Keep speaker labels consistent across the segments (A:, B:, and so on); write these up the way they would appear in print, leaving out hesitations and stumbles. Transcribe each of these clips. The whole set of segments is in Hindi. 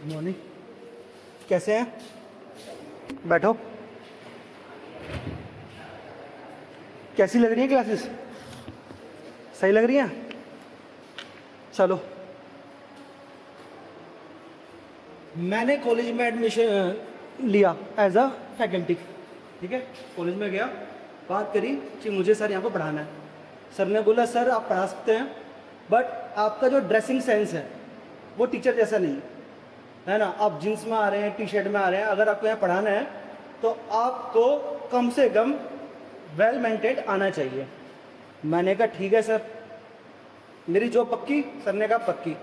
A: मॉर्निंग, कैसे हैं? बैठो। कैसी लग रही है क्लासेस? सही लग रही हैं? चलो, मैंने कॉलेज में एडमिशन लिया एज अ फैकल्टी। ठीक है, कॉलेज में गया, बात करी कि मुझे सर यहाँ पर पढ़ाना है। सर ने बोला सर आप पढ़ा सकते हैं, बट आपका जो ड्रेसिंग सेंस है वो टीचर जैसा नहीं है ना। आप जीन्स में आ रहे हैं, टी शर्ट में आ रहे हैं, अगर आपको यहाँ पढ़ाना है तो आपको कम से कम वेल मेंटेन आना चाहिए। मैंने कहा ठीक है सर, मेरी जॉब पक्की? सर ने कहा पक्की।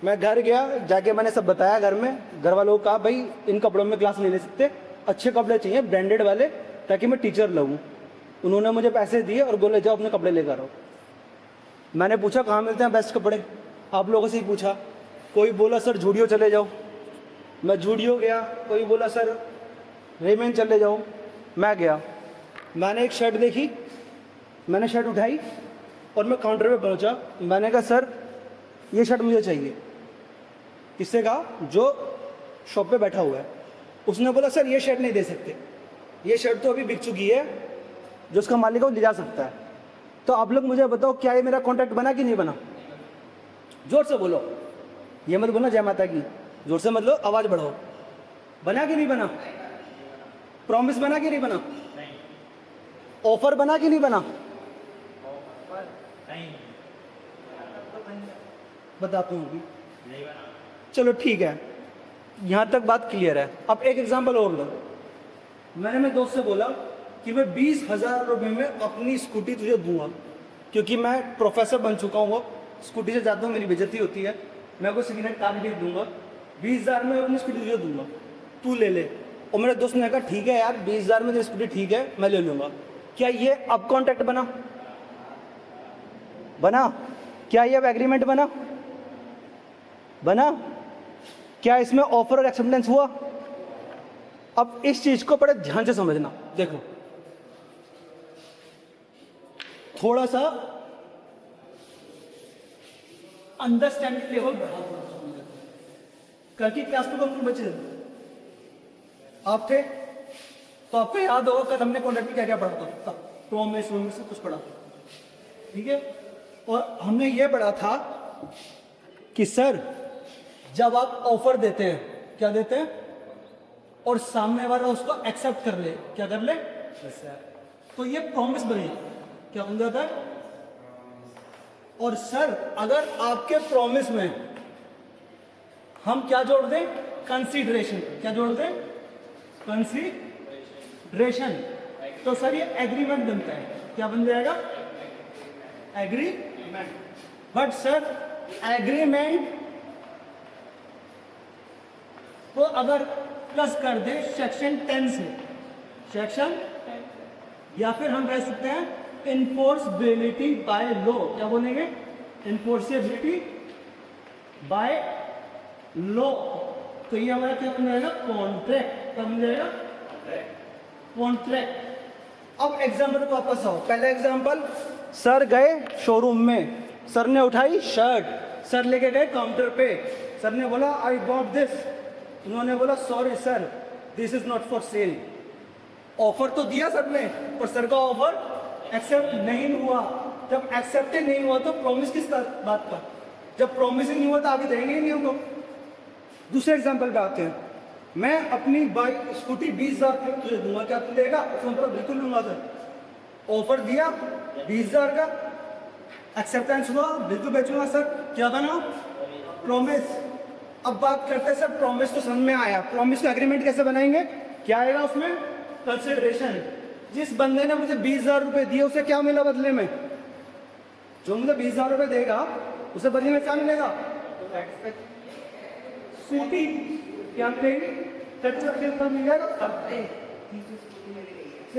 A: मैं घर गया, जाके मैंने सब बताया घर में, घर वालों को कहा भाई इन कपड़ों में क्लास नहीं ले सकते, अच्छे कपड़े चाहिए ब्रांडेड वाले, ताकि मैं टीचर लगूँ। उन्होंने मुझे पैसे दिए और बोले जाओ अपने कपड़े लेकर आओ। मैंने पूछा कहाँ मिलते हैं बेस्ट कपड़े, आप लोगों से ही पूछा। कोई बोला सर जूडियो चले जाओ, मैं जूडियो गया। कोई बोला सर रेमन चले जाओ, मैं गया। मैंने एक शर्ट देखी, मैंने शर्ट उठाई और मैं काउंटर पे पहुंचा। मैंने कहा सर ये शर्ट मुझे चाहिए। किससे कहा? जो शॉप पे बैठा हुआ है। उसने बोला सर ये शर्ट नहीं दे सकते, ये शर्ट तो अभी बिक चुकी है, जो उसका मालिक है वो ले जा सकता है। तो आप लोग मुझे बताओ क्या ये मेरा कॉन्ट्रैक्ट बना कि नहीं बना? जोर से बोलो, ये मत बोलना जय माता की, जोर से मत लो, आवाज बढ़ाओ। बना कि नहीं बना? प्रॉमिस बना कि नहीं बना? ऑफर बना कि नहीं बना? बताता हूँ अभी। चलो ठीक है, यहाँ तक बात क्लियर है। अब एक एग्जांपल और लो। मैंने मेरे दोस्त से बोला कि मैं 20,000 रुपये में अपनी स्कूटी तुझे दूंगा, क्योंकि मैं प्रोफेसर बन चुका हूँ, स्कूटी से जाता हूँ मेरी बेइज्जती होती है, मैं को सेकेंड हैंड कार भी दूंगा, 20,000 में अपनी स्कूटी तुझे दूंगा, तू ले ले। और मेरे दोस्त ने कहा ठीक है यार 20,000 में तेरी स्कूटी ठीक है, मैं ले लूँगा। क्या ये अब कॉन्ट्रैक्ट बना? बना? क्या ये अब एग्रीमेंट बना? बना? क्या इसमें ऑफर और एक्सेप्टेंस हुआ? अब इस चीज को बड़े ध्यान से समझना। देखो, थोड़ा सा अंडरस्टैंडिंग लेवल बढ़ा। कल की क्लास में कौन बचे आप थे? तो आपको याद होगा कल हमने कॉन्ट्रैक्ट में क्या क्या पढ़ा था, प्रॉमिस वॉमिस से कुछ पढ़ा था। ठीक है, और हमने ये पढ़ा था कि सर जब आप ऑफर देते हैं, क्या देते हैं, और सामने वाला उसको एक्सेप्ट कर ले, क्या कर ले, तो ये प्रॉमिस बनी, क्या बन जाता है। और सर अगर आपके प्रॉमिस में हम क्या जोड़ दें, कंसीडरेशन, क्या जोड़ दें, कंसीडरेशन, तो सर ये एग्रीमेंट बनता है। क्या बन जाएगा? एग्रीमेंट। बट सर एग्रीमेंट को अगर प्लस कर दे सेक्शन 10 से, सेक्शन, या फिर हम कह सकते हैं इन्फोर्सबिलिटी बाय लॉ, क्या बोलेंगे, इन्फोर्सेबिलिटी बाय लॉ, तो ये हमारा क्या बन जाएगा, कॉन्ट्रैक्ट। क्या बन जाएगा? कॉन्ट्रैक्ट। अब एग्जाम्पल को वापस आओ। पहला एग्जाम्पल, सर गए शोरूम में, सर ने उठाई शर्ट, सर लेके गए काउंटर पे, सर ने बोला आई गॉट दिस, उन्होंने बोला sorry sir this is not for sale. Offer तो दिया सर ने, पर सर का ऑफर एक्सेप्ट नहीं हुआ। जब एक्सेप्ट नहीं हुआ तो प्रॉमिस किस बात का? जब प्रॉमिस ही नहीं हुआ तो आगे देंगे ही नहीं हमको। दूसरे एग्जांपल पे आते हैं। मैं अपनी बाइक स्कूटी 20,000 तुझे दूंगा, क्या तू देगा? बिल्कुल लूंगा सर। ऑफर दिया 20,000 का, एक्सेप्टेंस हुआ, बिल्कुल बेचूंगा सर। क्या बना? प्रॉमिस। अब बात करते हैं सर, प्रॉमिस तो समझ में आया, प्रॉमिस का एग्रीमेंट कैसे बनाएंगे? क्या आएगा उसमें? कंसिडरेशन। जिस बंदे ने मुझे 20,000 रुपए दिए उसे क्या मिला बदले में? जो मुझे 20,000 रुपए देगा उसे बदले में क्या मिलेगा? स्कूटी। क्या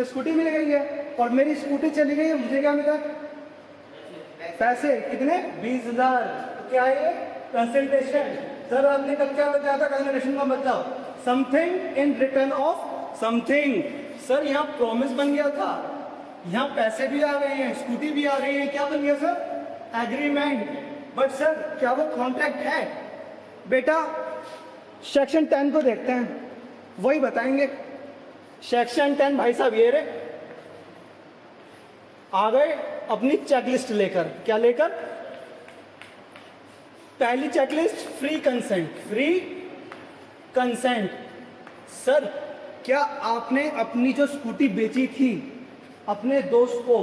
A: स्कूटी मिल गई है, और मेरी स्कूटी चली गई है, मुझे क्या मिला? पैसे। कितने? 20,000। तो क्या है? कंसिडरेशन। सर आपने कब क्या बताया था कंसिडरेशन का मतलब? Something in return of something. Sir यहाँ प्रॉमिस बन गया था, यहाँ पैसे भी आ गए हैं, स्कूटी भी आ रही है, क्या बन गया सर? एग्रीमेंट। बट सर क्या वो कॉन्ट्रैक्ट है? बेटा सेक्शन 10 को देखते हैं, वही बताएंगे। सेक्शन 10 भाई साहब ये रे, आ गए अपनी चेकलिस्ट लेकर। क्या लेकर? पहली checklist free consent. Free consent. Sir क्या आपने अपनी जो स्कूटी बेची थी अपने दोस्त को,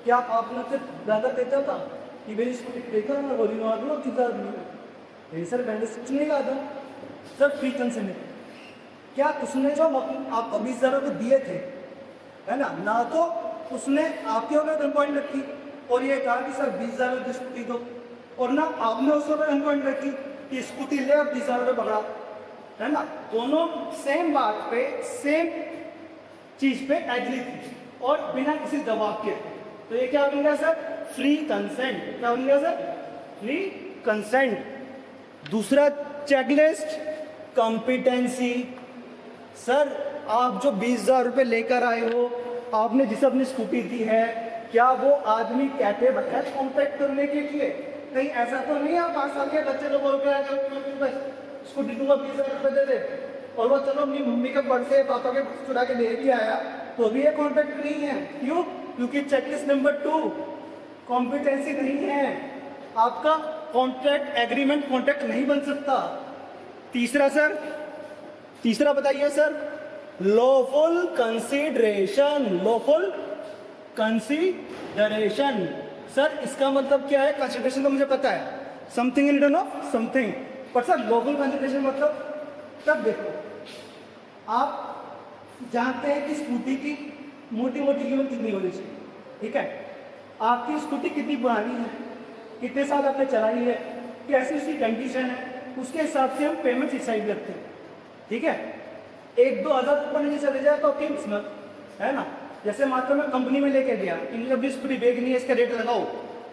A: क्या आपने उसे ज़्यादा देता था कि मेरी स्कूटी देखा ना बोली नॉर्मल कितना नहीं सर, मैंने कुछ नहीं कहा था सर, फ्री कंसेंट है। क्या उसने जो आपको 20,000 रुपये दिए थे, है ना तो उसने आपके ऊपर गन पॉइंट रखी और ये कहा कि सर 20,000 रुपये स्कूटी दो, और ना आपने उसके ऊपर गन पॉइंट रखी कि स्कूटी ले और 20,000 रुपये पकड़ा, है ना। दोनों सेम बात पे, सेम चीज पे एग्री थी और बिना किसी दबाव के। तो ये क्या बन गया सर? Free consent. क्या बन गया सर? Free consent. दूसरा चेकलिस्ट कॉम्पिटेंसी। सर आप जो 20,000 रुपये लेकर आए हो, आपने जिसे अपनी स्कूटी दी है, क्या वो आदमी कैपेबल है कॉन्टैक्ट करने के लिए? कहीं ऐसा तो नहीं है 5 साल के बच्चे को बोल के स्कूटी दूंगा 20,000 रुपये दे दे, और वो चलो अपनी मम्मी के पर्स से पापा के चुरा के दे भी आया, तो भी ये कॉन्टैक्ट नहीं है। क्यों? क्योंकि चेकलिस्ट नंबर 2 कॉम्पिटेंसी नहीं है, आपका कॉन्ट्रैक्ट एग्रीमेंट कॉन्ट्रैक्ट नहीं बन सकता। तीसरा सर, तीसरा बताइए sir, lawful consideration. Lawful consideration. Sir इसका मतलब क्या है? कंसीडरेशन तो मुझे पता है, something in return of something, पर सर लॉफुल कंसीडरेशन मतलब, तब देखो आप जानते हैं कि स्कूटी की मोटी मोटी कीमत कितनी होनी चाहिए, ठीक है। आपकी स्कूटी कितनी पुरानी है, कितने साल आपने चलाई है, कैसी उसकी कंडीशन है, उसके हिसाब से हम पेमेंट डिसाइड करते हैं, ठीक है। 1-2 हज़ार ऊपर नीचे चले जाए तो आपकी किस्मत, है ना। जैसे मात्र मैं कंपनी में लेके गया, इनकी अपनी स्कूटी बेचनी है, इसका रेट लगाओ,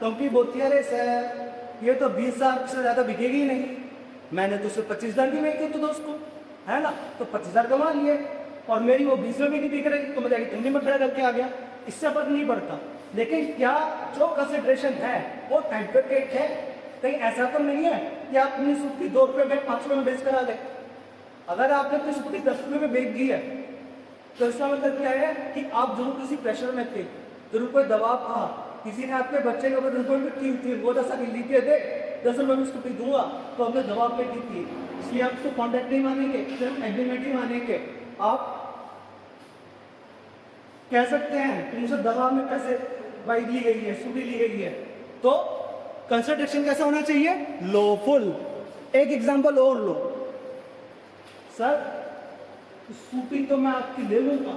A: कंपनी बोलती है अरे सर ये तो 20,000 से ज़्यादा बिकेगी ही नहीं। मैंने तो सिर्फ 25,000 की बेची तो दोस्त को, है ना, तो 25,000 कमा लिए, और मेरी वो 20 में भी नहीं बिक रही, तो मैं जाके कंपनी में खड़ा करके आ गया। इससे फर्क नहीं पड़ता। लेकिन क्या जो कंसिडरेशन है वो टाइम पे रेट है? कहीं ऐसा तो नहीं है कि आप अपनी स्कूटी 2 रुपये में 5 रुपये में बेच कर आ गए। अगर आपने अपनी स्कूटी 10 रुपये में बेच दी है तो इसका मतलब क्या है कि आप जरूर किसी प्रेशर में थे, जरूर कोई दबाव था, किसी ने आपके बच्चे के ऊपर रिस्पॉन्सिबिलिटी की थी, वो जैसा कि लिखे थे 10 रुपये में स्कूटी दूंगा, तो हमने दबाव पे की थी, इसलिए आप उसको कॉन्ट्रैक्ट नहीं मानेंगे, सिर्फ एग्रीमेंट ही मानेंगे। आप कह सकते हैं कि मुझे दबाव में कैसे बाइक ली गई है, स्कूटी ली गई है, तो कंसिडरेशन कैसा होना चाहिए? लॉफुल। एक एग्जांपल और लो सर, स्कूटी तो मैं आपकी ले लूंगा,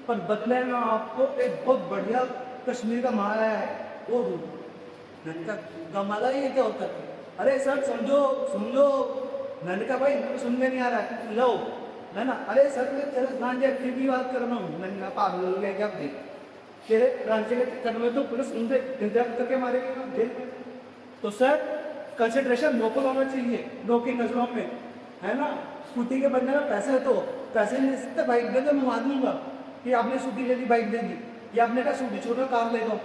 A: पर बदले में आपको एक बहुत बढ़िया कश्मीर का माल आया है वो दूंगा। का माला ये क्या होता है? अरे सर समझो समझो। मैंने कहा भाई सुनने नहीं आ रहा है, लो, है ना। अरे सर मैं तेरे गांजे फिर भी बात कर रहा हूँ। मैंने कहा पागल हो गया क्या देख, तेरे गांजे के चक्कर में तो पुलिस इंतजार करके मारेगी। तो सर कंसिडरेशन लोकल होना चाहिए, लोग की नजरों में, है ना। स्कूटी के बदले में पैसे तो पैसे नहीं दे सकते, बाइक दे दो मैं मान लूंगा कि आपने स्कूटी ले ली, बाइक दे दी, या आपने कहा स्कूटी छोड़ो कार ले दो,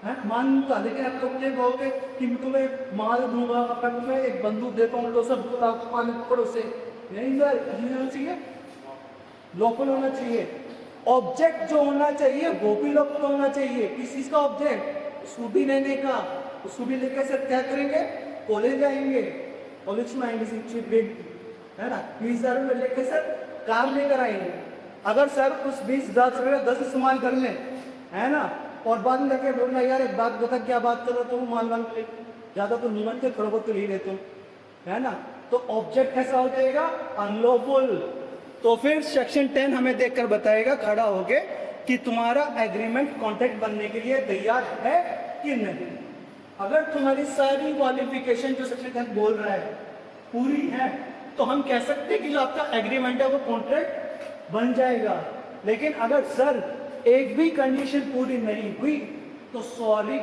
A: है मान लूंगा। लेकिन आप तो मुझे कहोगे कि मैं तुम्हें माल दूंगा, मैं तुम्हें एक बंदूक देता हूँ, 200 पाने पकड़ो से, नहीं सर ये होना चाहिए, लोकल होना चाहिए। ऑब्जेक्ट जो होना चाहिए वो भी लोकल होना चाहिए। किस चीज़ का ऑब्जेक्ट? स्कूटी लेने का। स्कूटी लेकर सर क्या करेंगे? कॉलेज जाएंगे, कॉलेज में आएंगे, है ना। 20,000 रुपये लेकर सर कार लेकर आएंगे। अगर सर उस 20,000 रुपये 10 इस्तेमाल कर लें, है ना, और बाद में जाके बोलना यार एक बात बता, क्या बात करो तुम, मान ले ज़्यादा तो निमन के थोड़ा बहुत तो ले लेते हो, है ना, तो ऑब्जेक्ट कैसा हो जाएगा? अनलॉफुल। तो फिर सेक्शन 10 हमें देखकर बताएगा खड़ा होके कि तुम्हारा एग्रीमेंट कॉन्ट्रैक्ट बनने के लिए तैयार है कि नहीं। अगर तुम्हारी सारी क्वालिफिकेशन जो सेक्शन 10 बोल रहा है पूरी है, तो हम कह सकते हैं कि जो आपका एग्रीमेंट है वो कॉन्ट्रैक्ट बन जाएगा। लेकिन अगर सर एक भी कंडीशन पूरी नहीं हुई तो सॉरी,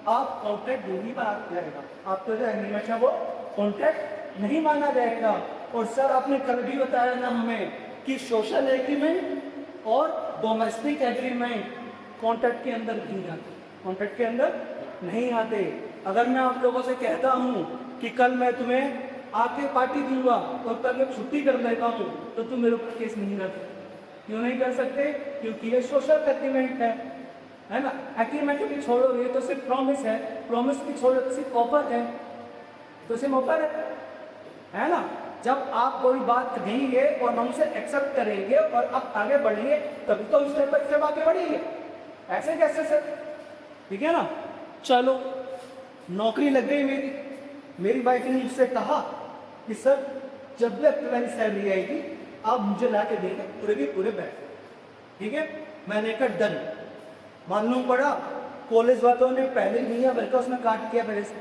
A: आप कॉन्ट्रैक्ट नहीं माना जाएगा, आपका जो एग्रीमेंट है वो कॉन्ट्रैक्ट नहीं माना जाएगा। और सर आपने कल भी बताया ना हमें कि सोशल एग्रीमेंट और डोमेस्टिक एग्रीमेंट कॉन्ट्रैक्ट के अंदर नहीं आते, कॉन्ट्रैक्ट के अंदर नहीं आते। अगर मैं आप लोगों से कहता हूँ कि कल मैं तुम्हें आके पार्टी दूंगा और कल मैं छुट्टी कर लेता हूँ तो तुम मेरे ऊपर केस नहीं कर सकते। क्यों नहीं कर सकते? क्योंकि ये सोशल एग्रीमेंट है ना। एग्रीमेंट भी छोड़ो, ये तो सिर्फ प्रॉमिस है, प्रॉमिस भी छोड़ो तो सिर्फ ऑफर है, तो सिर्फ ऑफर है ना। जब आप कोई बात कहेंगे और हम उसे एक्सेप्ट करेंगे और अब आगे बढ़ेंगे तभी तो स्टेप बाय स्टेप आगे बढ़ेंगे, ऐसे कैसे सर? ठीक है ना। चलो नौकरी लग गई मेरी वाइफ ने मुझसे कहा कि सर जब भी तुम्हारी सैलरी आएगी आप मुझे ला के देंगे पूरे के पूरे पैसे। ठीक है, मैंने कहा डन। मालूम पड़ा कॉलेज वालों ने पहले ही नहीं बल्कि उसमें काट किया मेरे से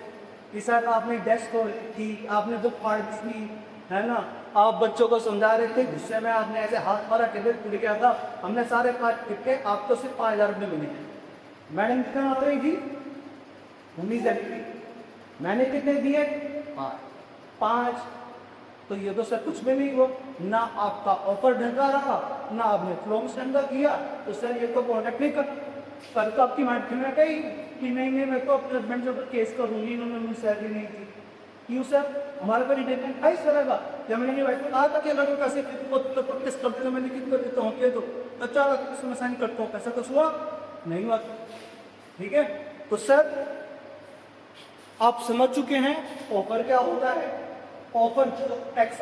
A: कि सर आपने डेस्क की, आपने तो पार्ट्स की, है ना, आप बच्चों को समझा रहे थे, गुस्से में आपने ऐसे हाथ मारा टेबल क्या था, हमने सारे काट के आपको सिर्फ 5,000 रुपये मिले हैं। मैडम कितना आता रही थी 19,000, मैंने कितने दिए 5। तो ये तो सर कुछ भी नहीं हुआ, ना आपका ऑफर ढंगा रहा ना आपने प्रॉमिस ढंगा किया, तो सर ये तो प्रोडक्ट नहीं कर तो आपकी मैडम ने कही कि नहीं मैं तो अपने हस्बैंड के ऊपर केस करूँगी, इन्होंने मुझे सैलरी नहीं दी। क्यों सर? हमारे पर रिटेनमेंट था इस तरह का। जब मैंने वाइफ को कहा था कि अगर पैसे किस कंपनी में लिखित कर देता हूँ तो अच्छा उसमें साइन करता हूँ, पैसा कुछ हुआ नहीं हुआ। ठीक है, तो सर आप समझ चुके हैं ऑफर क्या होता है। ऑफर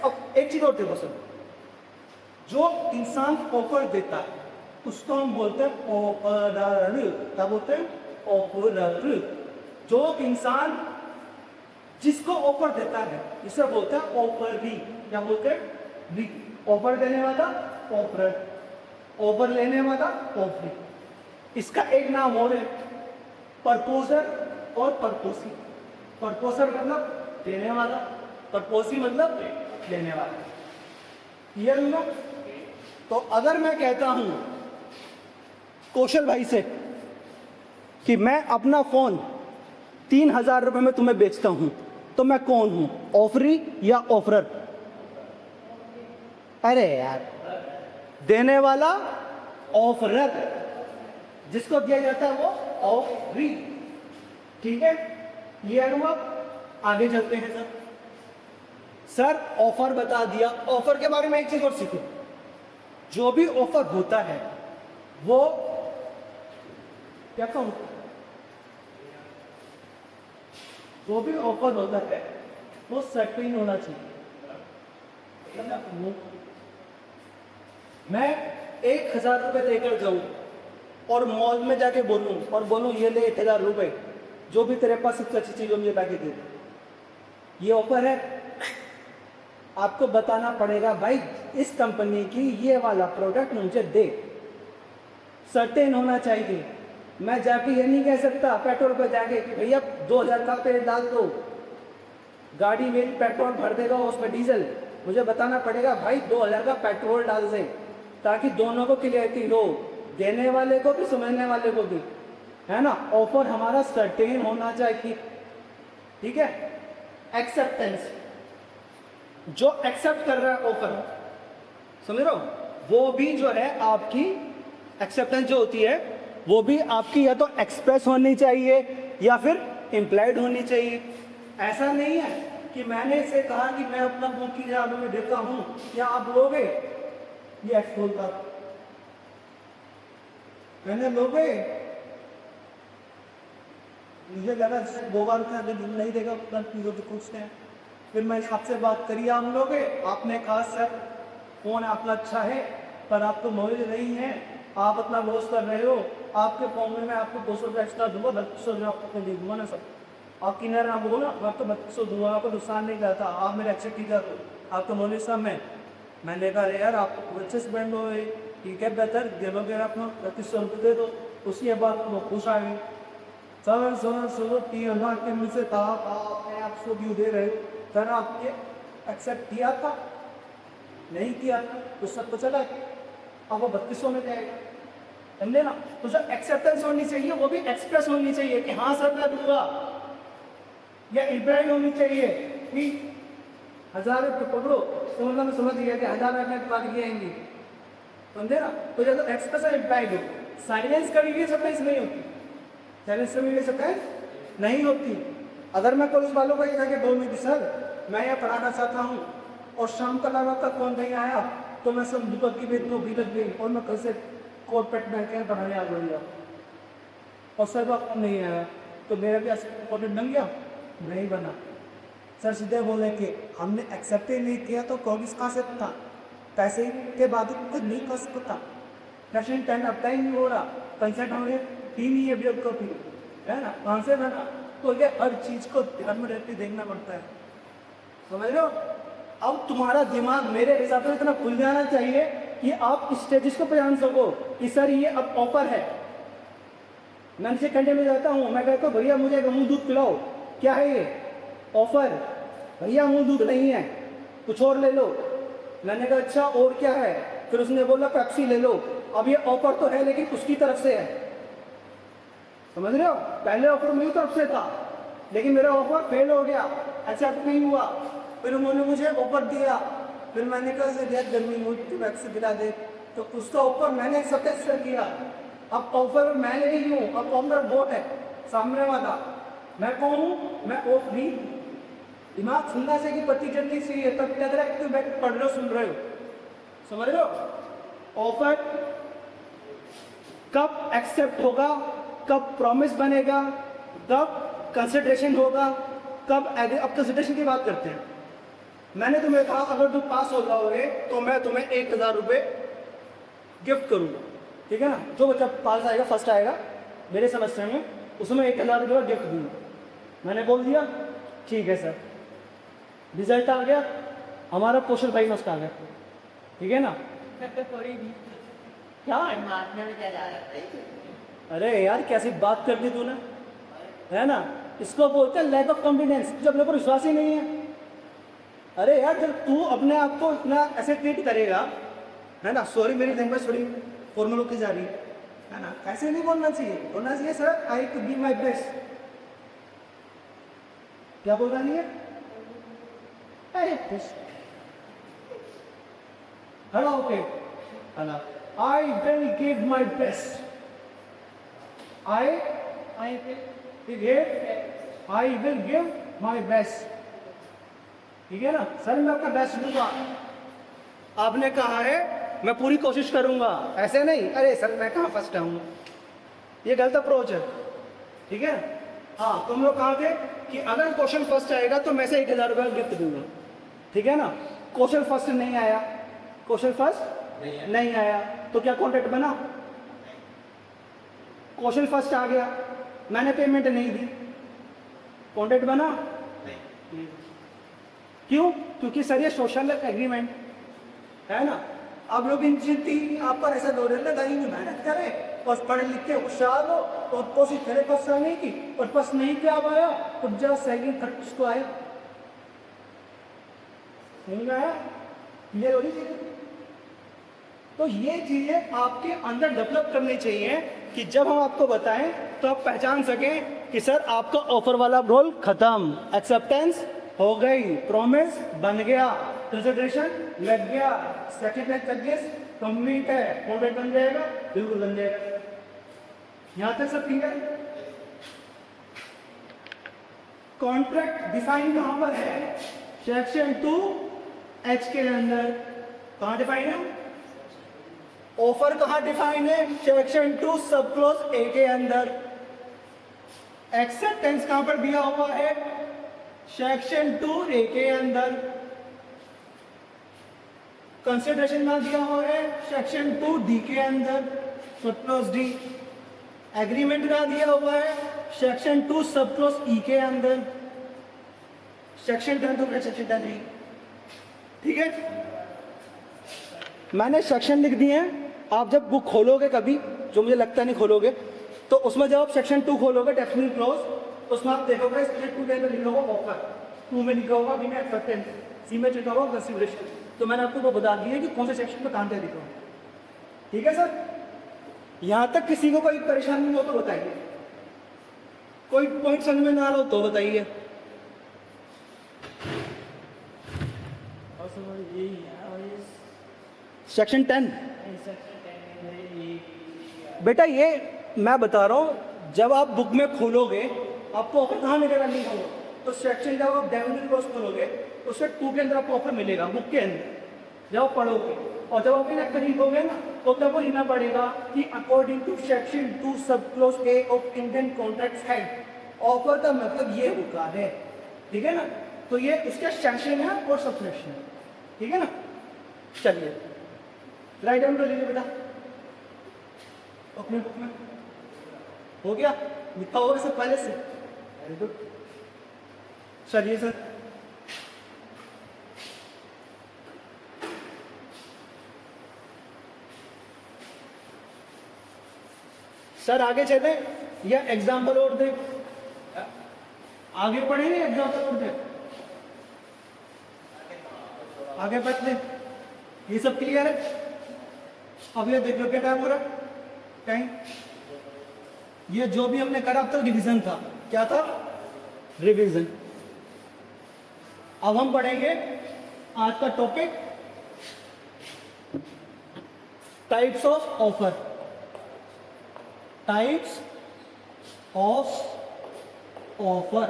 A: अब एक चीज और देखो सर, जो इंसान ऑफर देता है उसको हम बोलते हैं ऑफरर। क्या बोलते हैं? ऑफरर। जो इंसान जिसको ऑफर देता है इसे बोलते हैं ऑफरी। क्या बोलते हैं? री। ऑफर देने वाला ऑफरर, ऑफर लेने वाला ऑफरी। इसका एक नाम और है प्रपोजर और प्रपोसी। प्रपोजर मतलब देने वाला, प्रपोसी मतलब लेने वाला। क्लियर हुआ? तो अगर मैं कहता हूं कौशल भाई से कि मैं अपना फोन 3,000 रुपए में तुम्हें बेचता हूं, तो मैं कौन हूं, ऑफरी या ऑफरर? अरे यार, देने वाला ऑफरर, जिसको दिया जाता है वो ऑफरी। ठीक है, क्लियर हुआ? आगे चलते हैं सर। सर ऑफर बता दिया, ऑफर के बारे में एक चीज और सीखो। जो भी ऑफर होता है वो क्या कहूं, जो भी ऑफर होता है वो सर्टेन होना चाहिए। मैं 1,000 रुपए देकर जाऊं और मॉल में जाके बोलूं और बोलूं ये ले 1,000 रुपए, जो भी तेरे पास सबसे अच्छी चीज हो मुझे पैकेज दे दे, ये ऑफर है। आपको बताना पड़ेगा भाई इस कंपनी की ये वाला प्रोडक्ट मुझे दे, सर्टेन होना चाहिए। मैं जाके ये नहीं कह सकता पेट्रोल पे जाके कि भैया 2,000 का तेल डाल दो, गाड़ी मेरी पेट्रोल भर देगा उसमें डीजल। मुझे बताना पड़ेगा भाई 2,000 का पेट्रोल डाल दे, ताकि दोनों को क्लियरिटी हो, देने वाले को भी समझने वाले को भी, है ना। ऑफर हमारा सर्टेन होना चाहिए। ठीक है, एक्सेप्टेंस, जो एक्सेप्ट कर रहा है ऑफर, समझ रहे हो, वो भी जो है आपकी एक्सेप्टेंस जो होती है वो भी आपकी या तो एक्सप्रेस होनी चाहिए या फिर इम्प्लाइड होनी चाहिए। ऐसा नहीं है कि मैंने इसे कहा कि मैं अपना फोन 3,000 रुपये देता हूं, क्या आप लोगे? ये एक्स बोलता मैंने लोगे, मुझे लगा बोगा रुपया अगर नहीं देगा उतना पूछते हैं। फिर मैं आपसे बात करी, आप लोगे? आपने कहा सर फोन आपका अच्छा है पर आपको नॉलेज नहीं है, आप अपना लॉस कर रहे हो, आपके फॉर्म में मैं आपको 200 रुपये एक्स्ट्रा दूंगा, 3200 रुपये आपको दे दूंगा ना सर। आप किनारे आप बोलो ना, मैं तो 3200 दूंगा, आपको नुकसान नहीं करता, आप मेरे एक्सेप्ट ही करो, आपको नॉलेज सब है। मैंने कहा यार आप अच्छे से बैंड हो, ठीक है बेहतर देवोगे, अपना 3200 रुपये दे दो। उसके बाद वो खुश आ गई, सर सर सर 3,000 के मुझसे कहा अपने आप सो क्यों दे रहे हो? सर आपने एक्सेप्ट किया था, नहीं किया था तो सब तो चला, अब वो 3200 में जाएगा, समझे ना। तो सर एक्सेप्टेंस होनी चाहिए, वो भी एक्सप्रेस होनी चाहिए कि हाँ सर मैं दूंगा, या इम्प्लाइड होनी चाहिए कि 1,000 रुपये पकड़ो तो मतलब मैं समझ गया कि 1,000 रुपये बात की आएंगी, समझे ना। तो जब एक्सप्रेस और इम्प्लाइड हो, साइलेंस कभी भी सरप्राइज नहीं होती, साइलेंस कभी भी सरप्राइज नहीं होती। अगर मैं पुलिस वालों को ये कह के बोलूँ कि सर मैं यहाँ पढ़ाना चाहता हूँ और शाम का लगा तक कौन नहीं आया तो मैं सब दुपहर की बेट भी लग गई और मैं कल से कोट पेट में के पढ़ाने आ गई और सर वक्त नहीं आया तो मेरा भी असिस्टेंट बन गया, नहीं बना। सर सीधे बोले कि हमने एक्सेप्ट ही नहीं किया तो कॉलेज कहाँ से था, पैसे के बाद कुछ नहीं कर सकता, सेक्शन 10 अब ही नहीं हो रहा, कंसेंट होंगे ही नहीं है बियर कॉपी, है ना, कहाँ से बना। तो ये हर चीज़ को ध्यान में रहते देखना पड़ता है, समझ रहे हो। अब तुम्हारा दिमाग मेरे हिसाब से इतना खुल जाना चाहिए कि आप स्टेजेस को पहचान सको कि सर ये अब ऑफर है। मैं नीचे कंटे में जाता हूँ, मैं कहता हूँ भैया मुझे अमूल दूध पिलाओ, क्या है ये ऑफर, भैया अमूल दूध नहीं है कुछ और ले लो। मैंने कहा अच्छा और क्या है, फिर उसने बोला पेप्सी ले लो। अब ये ऑफर तो है लेकिन उसकी तरफ से है, समझ रहे हो। पहले ऑफर मेरी तरफ से था लेकिन मेरा ऑफर फेल हो गया, एक्सेप्ट नहीं हुआ। फिर उन्होंने मुझे ऑफर दिया, फिर मैंने कहा सर यार गर्मी हुई तो वैक्सीन दिला दे, तो कुछ तो ऑफर मैंने एक्सेप्ट किया। अब ऑफर मैं नहीं हूँ, अब ऑफर बोट है सामने वाला, मैं कौन हूँ, मैं ऑफ नहीं। दिमाग सुनना चाहिए कि पति जल्दी चाहिए, तब लग रहा है कि मैं पढ़ रहे हो सुन रहे हो, समझ रहे हो। ऑफर कब एक्सेप्ट होगा, कब प्रॉमिस बनेगा, कब कंसिडरेशन होगा, कब अब कंसिडरेशन की बात करते हैं। मैंने तुम्हें कहा अगर तुम पास हो जाओगे तो मैं तुम्हें 1000 रुपये गिफ्ट करूँगा, ठीक है ना। जो बच्चा पास आएगा फर्स्ट आएगा मेरे सेमेस्टर में उसमें 1000 रुपये गिफ्ट दूँगा। मैंने बोल दिया ठीक है सर। रिजल्ट आ गया, हमारा पोषण भाई मस्त आ गया, ठीक है ना। क्या अरे यार कैसी बात कर दी तूने, है ना। इसको बोलते हैं लैक ऑफ कॉन्फिडेंस, जब अपने पर विश्वास ही नहीं है। अरे यार जब तू अपने आप को इतना ऐसे ट्रीट करेगा, है ना, सॉरी मेरी लैंग्वेज थोड़ी फॉर्मल होती जा रही है ना, ऐसे नहीं बोलना चाहिए। बोलना चाहिए sir I could give my best. क्या बोल रहा नहीं है, hello okay, hello I will give my best, I will give my best, ठीक है ना। सर मैं अपना बेस्ट दूंगा, आपने कहा है मैं पूरी कोशिश करूंगा, ऐसे नहीं अरे सर मैं कहाँ फर्स्ट आऊंगा, ये गलत अप्रोच है, ठीक है। हाँ तुम लोग कहा थे कि अगर क्वेश्चन फर्स्ट आएगा तो मैं से 1000 रुपये गिफ्ट दूंगा, ठीक है ना। क्वेश्चन फर्स्ट नहीं आया, क्वेश्चन फर्स्ट नहीं आया तो क्या कॉन्ट्रैक्ट बना। क्वेश्चन फर्स्ट आ गया मैंने पेमेंट नहीं दी, कॉन्ट्रैक्ट बना नहीं। क्यों, क्योंकि सर ये सोशल एग्रीमेंट है ना। आप लोग इन जितनी आप पर ऐसा दो लगाई में मेहनत करें और पढ़ लिख के होशियार हो और कोशिश करे पास आने की, और पास नहीं क्या आया तो जा सेकंड थर्ड उसको आया नहीं आया, क्लियर हो रही चीजें। तो ये चीजें आपके अंदर डेवलप करनी चाहिए कि जब हम आपको बताएं तो आप पहचान सकें कि सर आपका ऑफर वाला रोल खत्म, एक्सेप्टेंस हो गई, प्रॉमिस बन गया, कंसिडरेशन लग गया, सेटिस्फाइड कंप्लीट है, कॉन्ट्रैक्ट बन जाएगा, बिल्कुल बन जाएगा। यहां तक सब ठीक है। कॉन्ट्रैक्ट डिफाइन कहां पर है, सेक्शन 2H के अंदर। कहां डिफाइन है, ऑफर कहां डिफाइन है, सेक्शन 2 सब क्लॉज ए के अंदर। एक्सेप्टेंस कहां पर दिया हुआ है, सेक्शन 2A के अंदर। कंसिडरेशन कहां दिया हुआ है, सेक्शन 2D के अंदर, सब क्लॉज डी। एग्रीमेंट कहां दिया हुआ है, सेक्शन 2 सब क्लॉज E के अंदर। सेक्शन 10 तो सेक्शन 10 नहीं, ठीक है। मैंने सेक्शन लिख दिए हैं, आप जब बुक खोलोगे कभी, जो मुझे लगता नहीं खोलोगे, तो उसमें जब आप सेक्शन 2 खोलोगे डेफिनेट क्लॉज, उसमें आप देखोगे स्टेट 2 के अंदर लिखा होगा ऑफर, 2 में लिखा होगा बी में एक्सेप्टेंस, सी में लिखा होगा कंसिडरेशन। तो मैंने आपको वो बता दिया कि कौन से सेक्शन में कहां पे लिखा होगा, ठीक है सर। यहां तक किसी को कोई परेशानी हो तो बताइए, कोई पॉइंट समझ में ना आ रहा हो तो बताइए। सेक्शन 10 बेटा ये मैं बता रहा हूं, जब आप बुक में खोलोगे आपको ऑफर कहां मिलेगा, लिखा होगा तो सेक्शन जब आप डेविडेंड कोर्स करोगे तो उससे 2 के अंदर आपको ऑफर मिलेगा बुक के अंदर जब आप पढ़ोगे, और जब आप इन्हें खरीदोगे ना तो तब लिखना पड़ेगा कि अकॉर्डिंग टू सेक्शन 2 सब close A of Indian contract head offer का मतलब ये होता है, ठीक है ना। तो ये उसका सेक्शन है और सब सेक्शन है, ठीक है ना। चलिए राइट डाउन कर लीजिए बेटा अपने बुक में, हो गया लिखा होगा सब पहले से, वेरी गुड। चलिए सर सर आगे चले या एग्जाम्पल और दे, आगे पढ़ेंगे एग्जाम्पल और दे, आगे बढ़ते ये सब क्लियर है। अब ये देखो क्या टाइम हो रहा है, टाइम ये जो भी हमने करा अब तक रिवीजन था, क्या था रिवीजन। अब हम पढ़ेंगे आज का topic types of offer, types of offer.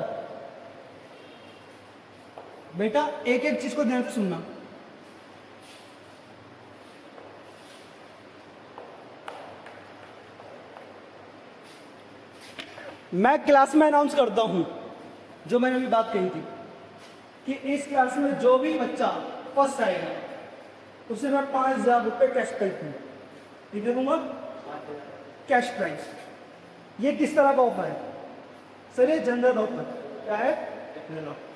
A: बेटा एक एक चीज को ध्यान से सुनना। मैं क्लास में अनाउंस करता हूं जो मैंने अभी बात कही थी कि इस क्लास में जो भी बच्चा फर्स्ट आएगा उसे मैं 5,000 रुपये कैश प्राइज दूंगा, कैश प्राइज। ये किस तरह का ऑफर है सर? ये जनरल ऑफर, क्या है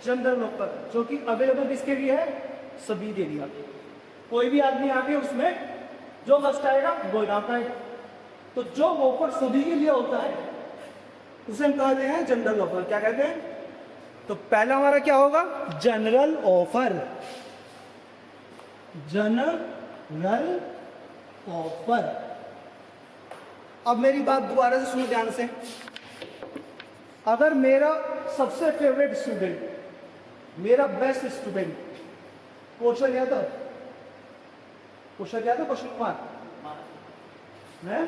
A: जनरल ऑफर, जो कि अवेलेबल किसके लिए है? सभी के लिए। कोई भी आदमी आके उसमें जो फर्स्ट आएगा वो आता है, तो जो ऑफर सभी के लिए होता है उसे हम कहते हैं जनरल ऑफर। क्या कहते हैं? तो पहला हमारा क्या होगा? General offer, general offer. अब मेरी बात दोबारा से सुनो ध्यान से। अगर मेरा सबसे फेवरेट स्टूडेंट, मेरा best student question Yadav, question Yadav, question Kumar है,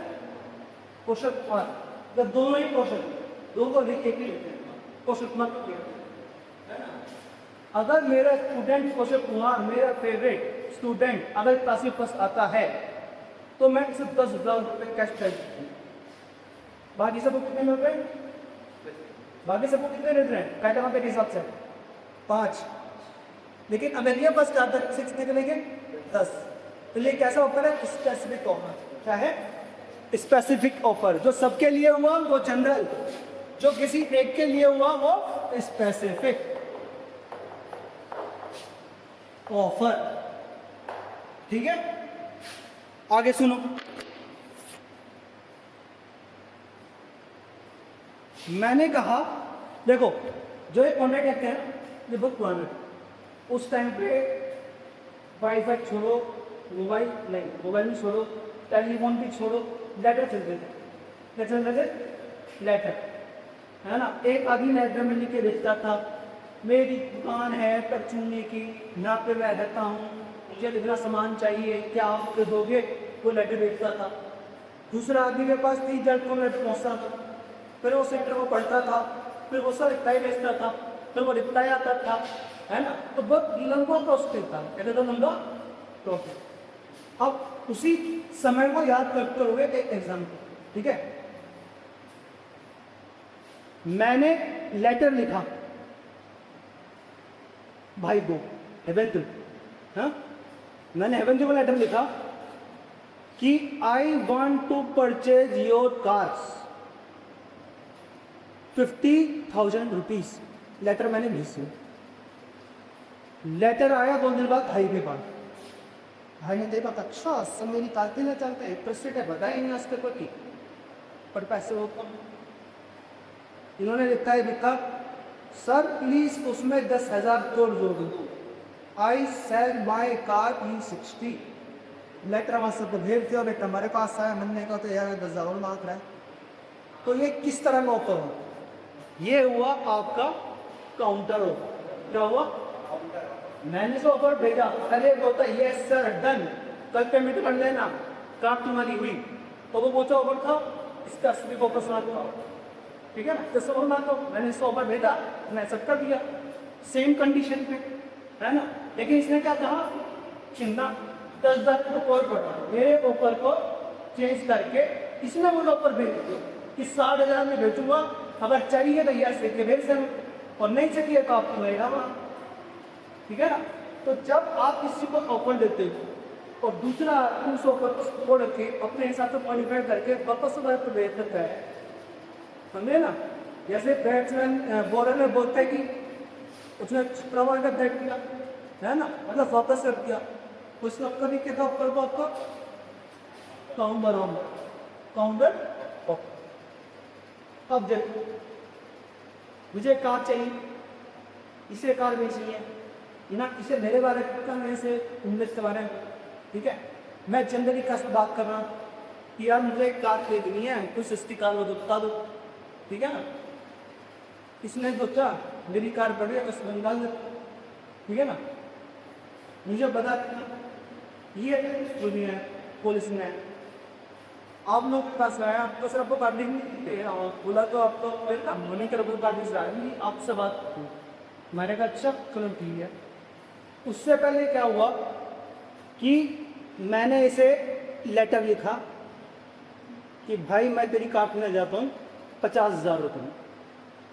A: क्वेश्चन कुमार, जब दोनों ही क्वेश्चन, दोनों को लिख एक ही लिखते हैं, क्वेश्चन कुमार को है ना। अगर मेरा स्टूडेंट क्वेश्चन कुमार, मेरा फेवरेट स्टूडेंट अगर क्लास में फर्स्ट आता है तो मैं सिर्फ 10,000 रुपये कैश प्राइज दूँ। बाकी सबको कितने मिल रहे हैं? बाकी सबको कितने मिल रहे हैं? कैटेगरी के हिसाब से 5। लेकिन अगर ये फर्स्ट आता है 6 कितने लेंगे? 10। तो ये कैसा ऑफर है? Specific offer. क्या है? Specific offer. जो सबके लिए हुआ वो जनरल, जो किसी एक के लिए हुआ वो स्पेसिफिक ऑफर, ठीक है। आगे सुनो, मैंने कहा देखो जो ये कॉन्ट्रैक्ट कहते हैं ये बहुत पुराना है। उस टाइम पे वाईफाई छोड़ो, मोबाइल नहीं, मोबाइल भी छोड़ो, टेलीफोन भी छोड़ो, लेटर चलते थे। क्या चलते थे? लेटर, है ना। एक आदमी लेटर में लिख के भेजता था, मेरी दुकान है परचूने की, यहाँ पे मैं रहता हूँ, मुझे इतना सामान चाहिए, क्या आप मुझे दोगे? वो लेटर भेजता था। दूसरा आदमी के पास 30 जल्द को लेटर पहुँचता था, फिर वो लेटर को पढ़ता था, फिर वो सब रिप्लाई भेजता था, फिर वो रिप्लाई आता था, है ना। तो बहुत लंबा प्रोसेस था, कहते थे लंबा प्रोसेस। अब उसी समय को याद करते हुए एक एग्जाम्पल, ठीक है। मैंने लेटर लिखा भाई को हेवेंद्र, हाँ, मैंने हेवेंद्र को लेटर लिखा कि I want to purchase your cars 50,000 rupees. Letter मैंने भेज दिया। लेटर आया 2 दिन बाद भाई के पास। भाई ने देखा, अच्छा सब मेरी कागज ना चलते हैं, इंटरेस्टेड है, बताया नहीं आज तक कोई, पर पैसे वो कम। इन्होंने लिखा सर प्लीज उसमें 10,000 जोड़ दो, I sell my car E60। Letter वहां से भेज दिया, बेटा हमारे पास आया, मैंने कहा तो यार 10,000 मांग रहा है। तो ये किस तरह का ऑफर हुआ? ये हुआ आपका काउंटर ऑफर। क्या हुआ? मैंने जो ऑफर भेजा, अरे बोलता यस सर डन, कल पेमेंट कर लेना, काम तुम्हारी हुई। तो वो बोलता ऑफर था, इसका असली ऑफर सुना दूंगा। ठीक है ना। जैसे और मान लो मैंने इसको ऑफर भेजा, मैं एक्सेप्ट कर दिया सेम कंडीशन पे, है ना। लेकिन इसने क्या कहा, चिन्ना 10,000 को और बढ़ा, मेरे ऑफर को चेंज करके इसने मुझे ऑफर भेज दिया कि 60,000 में भेजूंगा, अगर चाहिए तो यस लिख के भेज देना, और नहीं चाहिए तो आपको रहेगा वहाँ, ठीक है ना। तो जब आप किसी को ऑफर देते हो और दूसरा उस ऑफर को छोड़ के अपने हिसाब से मॉडिफाई करके वापस तो भेज देता है, समझे ना। जैसे बैट्समैन बॉलर में बोलते हैं कि उसने प्रवाह का बैट किया, है ना, मतलब वापस कर दिया, उसने कभी क्या ऑफर को आपको काउंटर ऑफर। अब देखो मुझे कार चाहिए, इसे कार बेचनी है ना, इसे मेरे बारे में पता नहीं, इसे इंग्लिश के बारे में, ठीक है। मैं जनरली का बात कर रहा हूँ कि यार मुझे एक कार खरीदनी है, कुछ सस्ती कार हो तो बता दो, ठीक है ना। इसने सोचा मेरी कार पड़ी है वेस्ट बंगाल में, ठीक है ना, मुझे बता देना ये दुनिया है, पुलिस ने आप लोग के पास आया, आपको सर आपको गाड़ी नहीं दे रहा हूँ, बोला तो आपको मनी कर गाड़ी से आएंगी, आपसे बात की। मैंने कहा अच्छा चलो ठीक है। उससे पहले क्या हुआ कि मैंने इसे लेटर लिखा कि भाई मैं तेरी कार खरीदने जाता हूँ 50,000 रुपये,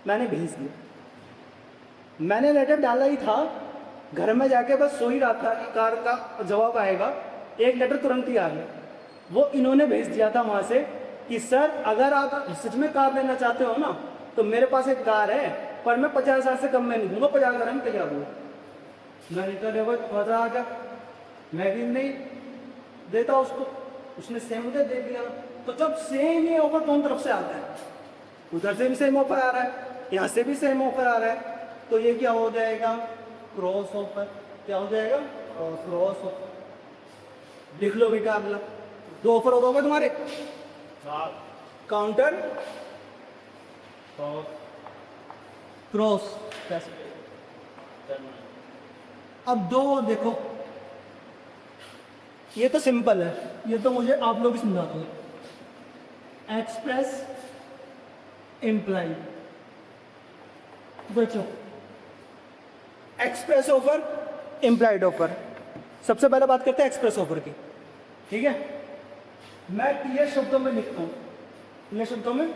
A: मैंने भेज दिया। मैंने लेटर डाला ही था, घर में जाके बस सो ही रहा था कि कार का जवाब आएगा, एक लेटर तुरंत ही आ गया। वो इन्होंने भेज दिया था वहाँ से कि सर अगर आप सच में कार लेना चाहते हो ना तो मेरे पास एक कार है, पर मैं 50,000 से कम में नहीं दूंगा, 50,000 में तैयार हुआ। मैंने कहा पता आ गया, मैं भी नहीं देता उसको, उसने सेम मुझे दे दिया। तो जब सेम ही ऑफर दोनों तरफ से आता है, उधर से भी सेम ऑफर आ रहा है, यहाँ से भी सेम ऑफर आ रहा है, तो ये क्या हो जाएगा, क्रॉस ऑफर। क्या हो जाएगा, क्रॉस ऑफर। लिख लो बेटा अगला, 2 ऑफर हो गए तुम्हारे, काउंटर क्रॉस। अब 2 देखो, ये तो सिंपल है, ये तो मुझे आप लोग ही समझा दो। एक्सप्रेस इम्प्लाई, बचो एक्सप्रेस ऑफर, इम्प्लाइड ऑफर। सबसे पहले बात करते हैं एक्सप्रेस ऑफर की, ठीक है। मैं ये शब्दों में लिखता हूँ, ये शब्दों में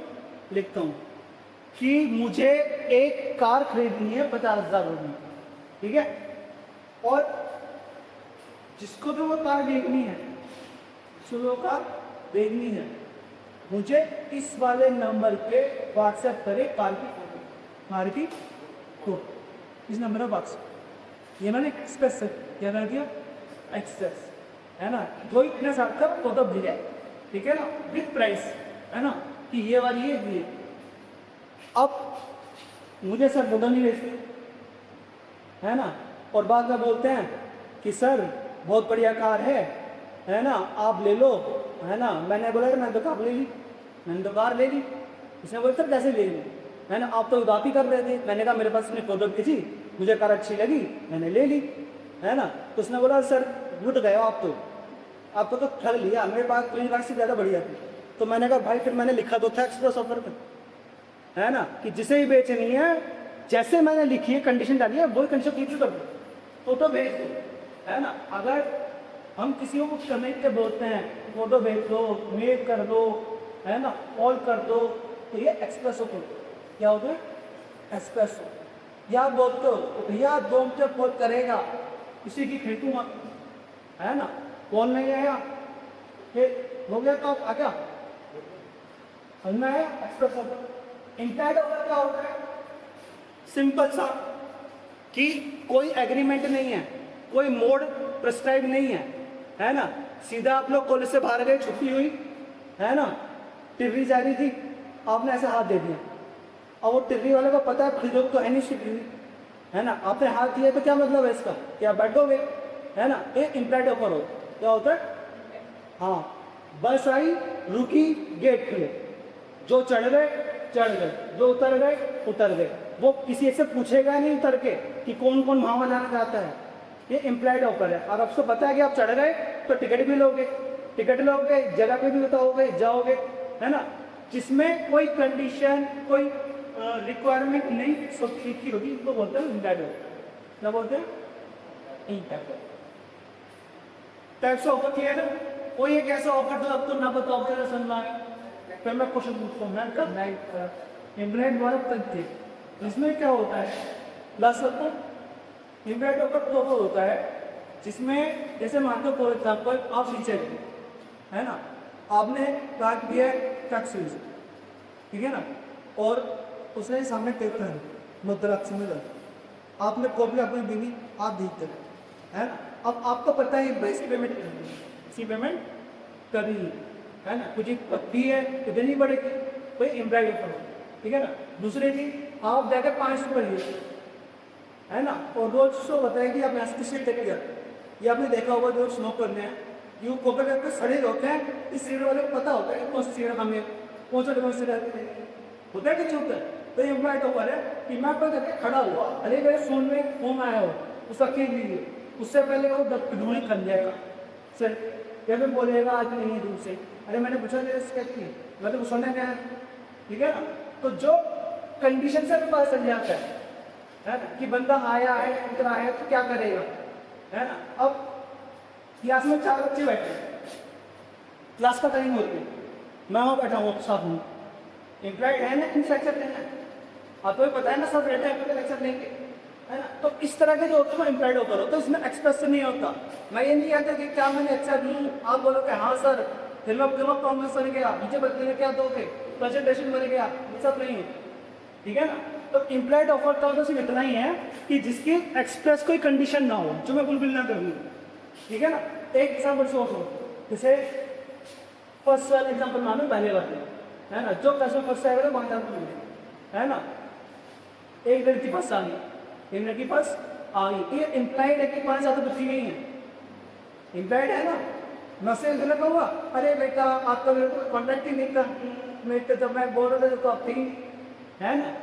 A: लिखता हूँ कि मुझे एक कार खरीदनी है 50,000 रुपये, ठीक है, और जिसको भी वो कार देखनी है, जिसको कार देखनी है, मुझे इस वाले नंबर पे व्हाट्सएप करे कार की फोटो, कार की फोटो, इस नंबर पर व्हाट्सएप। ये मैंने एक्सप्रेस से क्या कर दिया, एक्सप्रेस, है ना, जो इतने साल का फोटो भेजा, ठीक है ना, विथ प्राइस, है ना, कि ये वाली ये। अब मुझे सर फोटो नहीं भेजते, है ना, और बाद में बोलते हैं कि सर बहुत बढ़िया कार है ना, आप ले लो, है ना। मैंने बोला मैंने तो कार ले ली, मैंने तो कार ले ली। उसने बोला सर कैसे ले ली, है ना, आप तो उदास ही कर रहे थे। मैंने कहा मेरे पास उसने फोटो भेजी, मुझे कार अच्छी लगी, मैंने ले ली, है ना। तो उसने बोला सर लुट गए हो आप तो, आपको तो ठग लिया, मेरे पास तो कार से ज़्यादा बढ़िया थी। तो मैंने कहा भाई फिर मैंने लिखा तो था एक्सप्रेस ऑफर पे, है ना, कि जिसे भी बेचनी है जैसे मैंने लिखी है कंडीशन डाली है वही कंडीशन पूरी कर दो, फोटो भेज दो, है ना। अगर हम किसी को कुछ करने के बोलते हैं, फोटो भेज दो, मेल कर दो, है ना, कॉल कर दो, तो ये एक्सप्रेस ऑफर क्या होता है, एक्सप्रेस। या बोलते हो भैया 2 मिनट में कॉल करेगा, किसी की खरीदूंगा, है ना, कॉल नहीं आया, फिर हो गया तो आप आ गया, समझना है। Express offer. इंटाइड ऑफर क्या होता है, सिंपल सा, कि कोई एग्रीमेंट नहीं है, कोई मोड प्रिस्क्राइब नहीं है ना। सीधा आप लोग कॉलेज से बाहर गए, छुट्टी हुई, है ना, टिर्री जा रही थी, आपने ऐसा हाथ दे दिया, और वो टिर्री वाले को पता है खरीदो तो है नहीं टिर्री, है ना, आपने हाथ दिया तो क्या मतलब है इसका, क्या बैठोगे, है ना। एक इम्प्लाइड ऑफर हो, क्या होता है, हाँ, बस आई रुकी, गेट खुले, जो चढ़ गए चढ़ गए, जो उतर गए उतर गए, वो किसी से पूछेगा नहीं उतर के कि कौन कौन वहाँ जाना चाहता है। ये इम्प्लाइड ऑफर है। और आपको पता है कि आप चढ़ गए तो टिकट भी लोगे, टिकट लोगे, जगह पे भी बताओगे, जाओगे, है ना। जिसमें कोई कंडीशन, कोई रिक्वायरमेंट नहीं फिक्स होगी, इनको बोलते हैं इम्प्लाइड ऑफर। क्या बोलते हैं? इम्प्लाइड टाइप्स ऑफ ऑफर है। कोई एक ऐसा ऑफर जो आपको ना पता ऑफर समझ आए, फिर मैं क्वेश्चन पूछता हूँ, मैं करना इम्प्लाइड द्वारा तथ्य, इसमें क्या होता है? प्लस इम्प्लाइड ऑफर तो ऑफर होता है जिसमें जैसे मान लो फॉर एग्जाम्पल आप टीचर है ना, आपने काट दिया टैक्सीज, ठीक है ना, और उसने सामने पेपर है मुद्राक्ष में आपने कॉपी अपनी दीनी आप देखते है ना। अब आपको पता है इसकी पेमेंट करनी है, इसकी पेमेंट करनी है ना, कुछ पत्ती है तो देनी पड़ेगी, कोई एम्प्लॉय ऑफर, ठीक है ना। दूसरे चीज आप जाकर 5 रुपये लिए है ना, और रोज शो बताएगी आप यहाँ से सीट लेके जाते, ये आपने देखा होगा जो स्मोक करने हैं यूँ कॉपी करके सड़े होते हैं, इस सीट वाले को पता होता है कौन सी सीट हमें कौन सा डिवाइस होता है कि नहीं होता है। तो ये एम्प्लॉय ऑफर है कि मैं पर करके खड़ा हुआ, अरे मेरे फोन में फोन आया हो उसका खींच लीजिए, उससे पहले वो ढूंढी कर जाएगा सर, या फिर बोलेगा आज नहीं है दूर से, अरे मैंने पूछा स्केच की मैं तो सुनने गया, ठीक है ना। तो जो कंडीशन से भी पता चल जाता है ना कि बंदा आया है इतना आया तो क्या करेगा, है ना। अब क्लास में 4 बच्चे बैठे, क्लास का टाइम होती है, मैं वहाँ बैठा हूँ साथ हूँ, एम्प्लॉयड है ना, इन लेक्चर लेना आपको पता है ना, सब रहते हैं लेक्चर लेंगे, है ना। तो इस तरह के जो होते हैं वो एम्प्लॉयड होकर होता है, उसमें एक्सप्रेस नहीं होता। मैं ये नहीं कहता कि क्या मैंने अच्छा दी, आप बोलोगे हाँ सर, फिर मैं प्रॉमिस बन गया, नीचे बदले में क्या दोगे, प्रेजेंटेशन बन गया, ये सब नहीं है, ठीक है ना। तो एम्प्लॉयड ऑफर का तो सिर्फ इतना ही है कि जिसकी एक्सप्रेस कोई कंडीशन ना हो, जो मैं बिल्कुल ना करूँ, ठीक है ना। एक एग्जाम्पल सोच लो, जैसे फर्स्ट वाला एग्जाम्पल मानो पहले वाले, है ना, जो क्लास में फर्स्ट आएगा तो 5,000 मिलेगा, है ना। एक लड़की फर्स्ट आ गई, एक लड़की फर्स्ट आ गई, ये इम्प्लाइड है कि 5,000 तो बची नहीं है, इम्प्लाइड है ना। मैसेज लगा हुआ, अरे बेटा आपका मेरे को कॉन्टैक्ट ही नहीं था, मेरे को जब मैं बोल रहा था तो आप थी, है ना।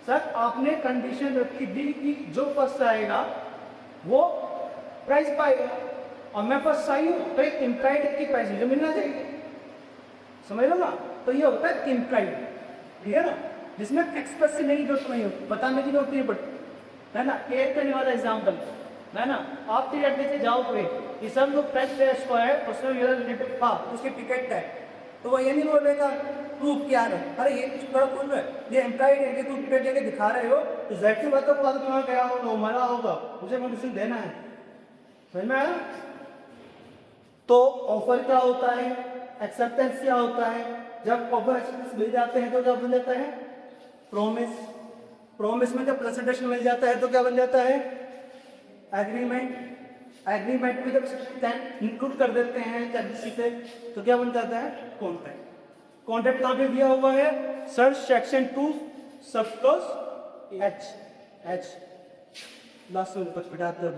A: सर आपने कंडीशन रखी दी कि जो फर्स्ट आएगा वो प्राइस पाएगा, और मैं फर्स्ट आई हूँ तो एक इम्प्लाइड है कि पैसे जो मिलना चाहिए, समझ लो ना। तो ये होता है इम्प्लाइड, ठीक है ना, जिसमें एक्सप्रेस से नहीं जरूरत नहीं हो, बताने की जरूरत नहीं पड़ती, है ना। एक करने वाला एग्जाम्पल, है ना, आप टिकट लेके जाओगे कि सर जो फ्रेंच टेस्ट को है उसमें मेरा रिलेटिव था उसकी टिकट है, तो वो ये नहीं बोलेगा प्रूफ क्या है, अरे ये कुछ बड़ा प्रूफ है, ये एम्प्लॉयड है कि तुम टिकट लेके दिखा रहे हो, तो जाहिर सी बात है तुम्हारा गया होगा, हमारा होगा, मुझे मेडिसिन देना है, समझ में आया। तो ऑफर क्या होता है, एक्सेप्टेंस क्या होता है, जब ऑफर एक्सेप्टेंस मिल जाते हैं तो क्या बन जाता है? प्रॉमिस। प्रॉमिस में जब प्रेजेंटेशन मिल जाता है तो क्या बन जाता है? एग्रीमेंट। एग्रीमेंट में जब इंक्लूड कर देते हैं चर्ची से तो क्या बन जाता है? कॉन्ट्रैक्ट। कॉन्ट्रैक्ट कहाँ पे दिया हुआ है sir? Section 2 sub clause H last में कुछ बिठाते हैं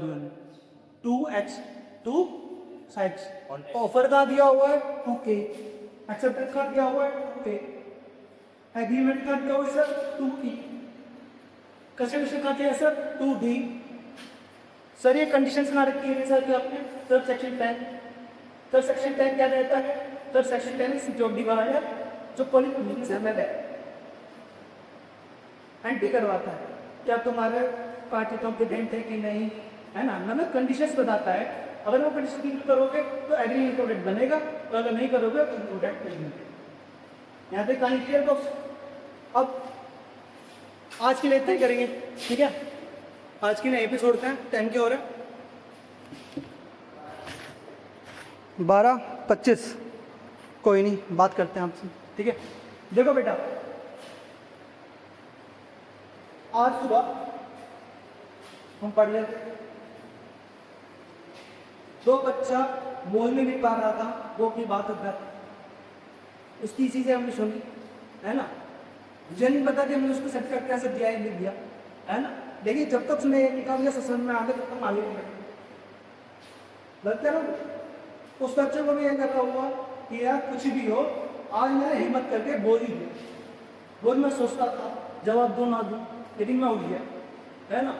A: 2H 2 साइड्स। ऑफर का दिया हुआ है 2K, एक्सेप्टेंस का दिया हुआ है 2K, एग्रीमेंट का दिया हुआ है सर 2E, कंसिडरेशन का दिया है सर 2D। सर ये कंडीशंस कहाँ रखी है सर आपने? Sir section 10। सर सेक्शन 10 क्या रहता है? Sir section 10 is job divider जो पॉलिटिक्स है मैं एंटी करवाता है क्या तुम्हारे पार्टी कॉम्पिटेंट है कि नहीं, है ना। मतलब कंडीशंस बताता है, अगर वो कंडीशन की करोगे तो एग्री इंक्लूडेड बनेगा, और अगर नहीं करोगे तो इंक्लूडेड नहीं बनेगा। यहाँ पे कहानी क्लियर बॉक्स। अब आज के लिए इतना ही करेंगे, ठीक है। आज के लिए यहीं पे छोड़ते हैं, टाइम क्या हो रहा है? 12:25। कोई नहीं, बात करते हैं आपसे, ठीक है। देखो बेटा, आज सुबह हम पढ़ लेते, दो बच्चा बोल भी नहीं पा रहा था, वो अपनी बात कर रहा था, उसकी चीजें हमने सुनी, है ना। मुझे नहीं पता कि हमने उसको सर्टिफिकेट कैसे दिया है, नहीं दिया, है ना। देखिए जब तक उसने निकाल दिया ससुर में आगे तब तक मालिक लगता है ना। उस बच्चे को भी यह लगा हुआ कि यार कुछ भी हो आज मैंने हिम्मत करके बोल ही दिया। रोज मैं सोचता था जवाब दूँ ना दूँ, लेकिन मैं उठ गया, है ना।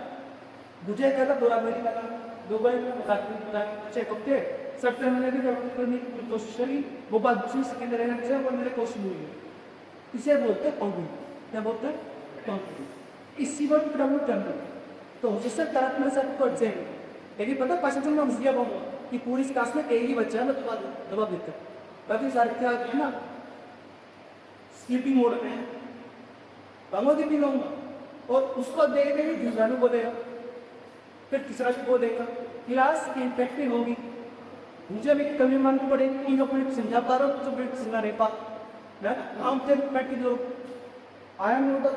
A: मुझे कहता बुरा मेरी लगा, दुबई में चेकअप थे, सबसे मैंने भी करने की कोशिश करी, वो बात दूसरी सेकेंड रहना चाहिए और मेरे कोशिश हुई है, इसे बोलते हैं कॉन्फिडेंस। क्या बोलते हैं? कॉन्फिडेंस। इसी वर्ड प्रमोट करना तो जिससे तरफ में सब को एग्जाम लेकिन पता परसेंटेज में मुझे कहूँगा कि पूरी क्लास में एक ही बच्चा है मैं दबा देता हूँ बाकी सारे क्या है ना स्लीपिंग मोड में भगवती भी लूँगा और उसको देख के भी दूसरा भी बोलेगा फिर तीसरा भी बोलेगा क्लास इम्पैक्टिव होगी मुझे भी कमी माननी पड़ेगी इन लोगों को समझा पा रहा हूँ तो फिर समझा नहीं पा हम थे इम्पैक्टिव लोग आया नहीं होता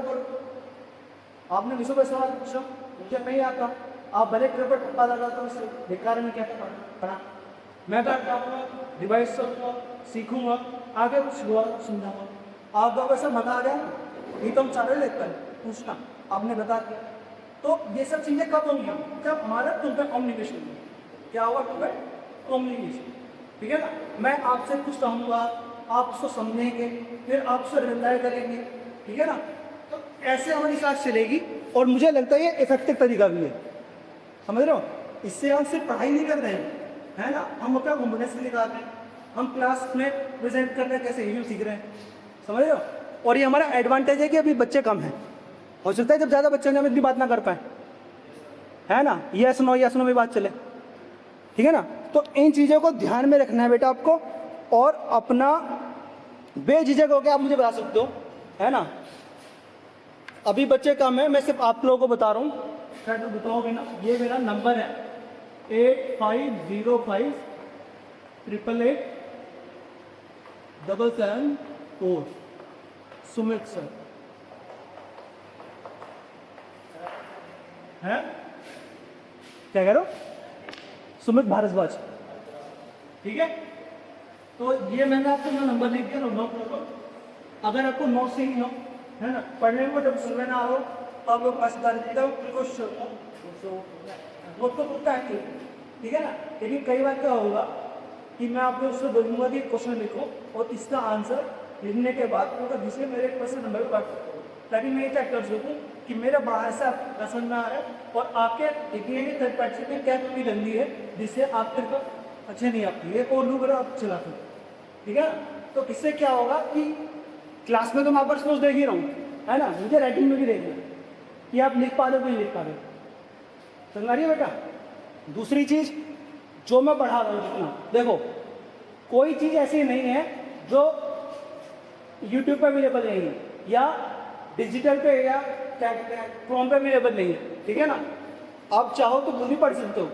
A: आपने विषय का सवाल पूछा मुझे नहीं आता आप भले पेपर पता लगाता उससे बेकार में क्या पढ़ा मैं करता हूँ रिवाइज करूँगा सीखूंगा आगे कुछ हुआ समझाऊंगा आप अगर सब बता रहे हैं ये तो हम चाह लेते हैं पूछना आपने बता दिया तो ये सब चीज़ें कब होंगी जब हमारा टू वे कम्युनिकेशन क्या होगा टू वे कम्युनिकेशन ठीक है ना मैं आपसे कुछ कहूँगा आप उसको समझेंगे फिर आप उससे रिलाय करेंगे ठीक है ना तो ऐसे हमारी क्लास चलेगी और मुझे लगता है ये इफेक्टिव तरीका भी है समझ रहे हो इससे हम सिर्फ पढ़ाई नहीं कर रहे हैं है ना हम अपना कॉन्फिडेंस भी निकाल रहे हैं हम क्लास में प्रेजेंट कर रहे हैं कैसे ये सीख रहे हैं समझ रहे हो और ये हमारा एडवांटेज है कि अभी बच्चे कम हैं हो सकता है जब ज़्यादा बच्चे हम इतनी बात ना कर पाए है ना यस नो में बात चले ठीक है ना तो इन चीज़ों को ध्यान में रखना है बेटा आपको और अपना बेझिझक होकर आप मुझे बता सकते हो है ना अभी बच्चे कम है मैं सिर्फ आप लोगों को बता रहा हूँ क्या तो बताओगे ना ये मेरा नंबर है 8505 888 774 सुमित सर है क्या कह रहे हो सुमित भारद्वाज ठीक है तो ये मैंने आपको नंबर लिख दिया नोट करो अगर आपको नोट से ही नो है ना पढ़ने को जब सुनने ना हो तो आप लोग पास कर देगा वो तो होता है ठीक है ना लेकिन कई बार क्या होगा कि मैं आपको उससे बोलूँगा कि क्वेश्चन लिखो और इसका आंसर लिखने के बाद अगर दूसरे मेरे क्वेश्चन नंबर पर ताकि मैं ये चेक कर सकूँ कि मेरा बड़ा ऐसा पसंद ना है और आपके लिखने की थर्ड पार्टी में क्या कमी गंदी है जिससे आपके को अच्छे नहीं आती है और लूग आप चलाते हो ठीक है तो इससे क्या होगा कि क्लास में तो मैं पर देख ही रहा हूँ है ना मुझे राइटिंग में भी देखना कि आप लिख पा रहे हो कि नहीं लिख पा रहे हो समझ रही है बेटा दूसरी चीज़ जो मैं पढ़ा रहा हूँ जितना देखो कोई चीज़ ऐसी नहीं है जो यूट्यूब पर अवेलेबल नहीं है या डिजिटल पे या क्रोम पे अवेलेबल नहीं है ठीक है ना आप चाहो तो खुद भी पढ़ सकते हो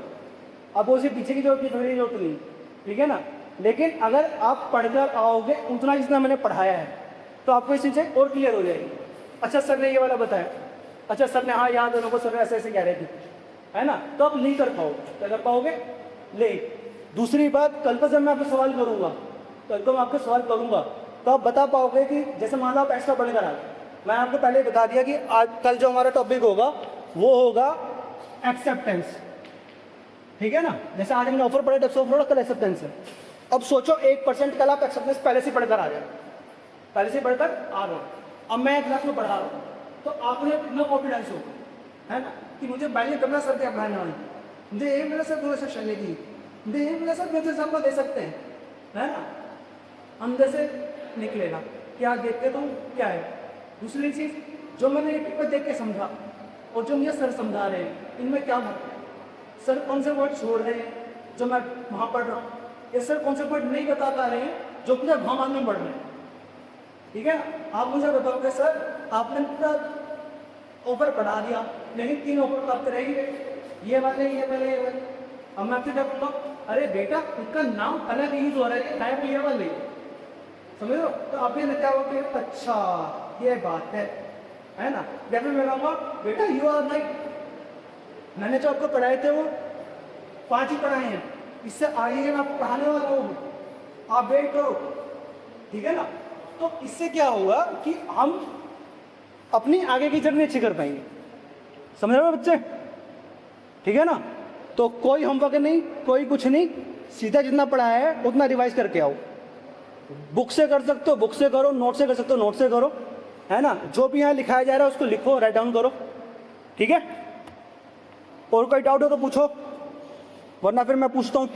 A: अब उसे पीछे की जरूरत नहीं ठीक है ना लेकिन अगर आप पढ़कर आओगे उतना जितना मैंने पढ़ाया है तो आपको इस चीज़ और क्लियर हो जाएगी अच्छा सर ने ये वाला बताया अच्छा सर ने हाँ यहाँ दोनों को सर ऐसे ऐसे कह रहे थे है ना तो आप नहीं कर पाओगे क्या कर पाओगे ले दूसरी बात कल को जब मैं आपको सवाल करूँगा कल को मैं आपको सवाल करूँगा तो आप बता पाओगे कि जैसे मान लो आप एक्स्ट्रा पढ़ कर आए मैं आपको पहले बता दिया कि आज कल जो हमारा टॉपिक होगा वो होगा एक्सेप्टेंस ठीक है ना जैसे आज हमने ऑफर पढ़ा डेप्थ ऑफ ऑफर कल एक्सेप्टेंस है अब सोचो 1% कल आप एक्सेप्टेंस पहले से पढ़कर आ जाए पहले से पढ़कर आ रहा हूँ अब मैं क्लास में पढ़ा रहा हूँ तो आपने इतना कॉन्फिडेंस होगा है ना कि मुझे पहले करना सर क्या पढ़ाने वाले मुझे ये मेरा सर थोड़ा सा शैली थी मुझे ये मेरा सर मुझे सबको दे सकते हैं है ना अंदर से निकलेगा क्या देखते तो क्या है दूसरी चीज़ जो मैंने ये पेपर देख के समझा और जो मुझे सर समझा रहे हैं इनमें क्या मतलब है सर कौन से वर्ड छोड़ रहे हैं जो मैं वहाँ पढ़ रहा हूँ या सर कौन से वर्ड नहीं बता पा रहे हैं जो मुझे वहाँ मालूम पढ़ रहे हैं ठीक है आप मुझे बताओगे सर आपने पूरा ऑफर पढ़ा दिया लेकिन 3 ऑफर प्राप्त रहेगी ये वाले अब मैं आपसे क्या बोलूँ अरे बेटा उनका नाम अलग यूज हो रहा है टाइप ये वाले समझ लो तो आप ये क्या बोलते हैं अच्छा ये बात है ना जब मैं कहूँगा बेटा यू आर राइट मैंने जो आपको पढ़ाए थे वो 5 ही पढ़ाए हैं इससे आगे मैं आपको पढ़ाने वाला हूँ आप वेट करो ठीक है ना तो इससे क्या होगा कि हम अपनी आगे की जर्नी अच्छी कर पाएंगे समझ रहे हो बच्चे ठीक है ना तो कोई होमवर्क नहीं कोई कुछ नहीं सीधा जितना पढ़ाया है उतना रिवाइज करके आओ बुक से कर सकते हो बुक से करो नोट से कर सकते हो नोट से करो है ना जो भी यहाँ लिखाया जा रहा है उसको लिखो राइट डाउन करो ठीक है और कोई डाउट हो तो पूछो वरना फिर मैं पूछता हूँ